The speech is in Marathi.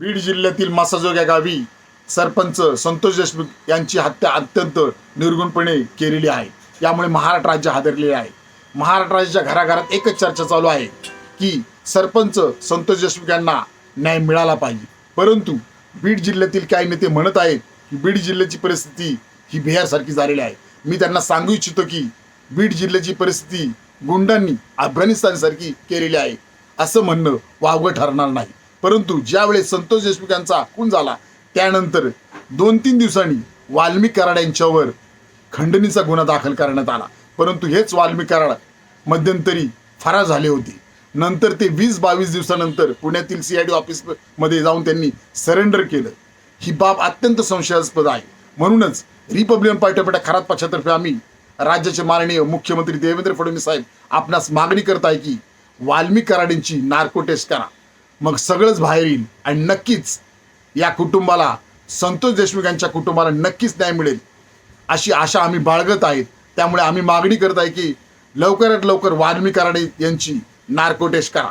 बीड जिल्ह्यातील मासाजोग या गावी सरपंच संतोष देशमुख यांची हत्या अत्यंत निर्गुणपणे केलेली आहे. यामुळे महाराष्ट्र राज्य हादरलेले आहे. महाराष्ट्र राज्याच्या घराघरात एकच चर्चा चालू आहे की सरपंच संतोष देशमुख यांना न्याय मिळाला पाहिजे. परंतु बीड जिल्ह्यातील काही नेते म्हणत आहेत की बीड जिल्ह्याची परिस्थिती ही बिहारसारखी झालेली आहे. मी त्यांना सांगू इच्छितो की बीड जिल्ह्याची परिस्थिती गुंडांनी अफगाणिस्तानसारखी केलेली आहे असं म्हणणं वावगं ठरणार नाही. परंतु ज्यावेळेस संतोष देशमुख यांचा खून झाला त्यानंतर 2-3 दिवसांनी वाल्मिक कराड यांच्यावर खंडणीचा गुन्हा दाखल करण्यात आला. परंतु हेच वाल्मिक कराड मध्यंतरी फरार झाले होते. नंतर ते 20-22 दिवसानंतर पुण्यातील CID ऑफिसमध्ये जाऊन त्यांनी सरेंडर केलं. ही बाब अत्यंत संशयास्पद आहे. म्हणूनच रिपब्लिकन पार्टी खरात पक्षातर्फे आम्ही राज्याचे माननीय मुख्यमंत्री देवेंद्र फडणवीस साहेब आपणास मागणी करत आहे की वाल्मिक कराड यांची नार्को टेस्ट करा. मग सगळंच बाहेर येईल आणि नक्कीच या कुटुंबाला, संतोष देशमुख यांच्या कुटुंबाला नक्कीच न्याय मिळेल अशी आशा आम्ही बाळगत आहेत. त्यामुळे आम्ही मागणी करत आहे की लवकरात लवकर वाल्मिक कराड यांची नार्को टेस्ट करा.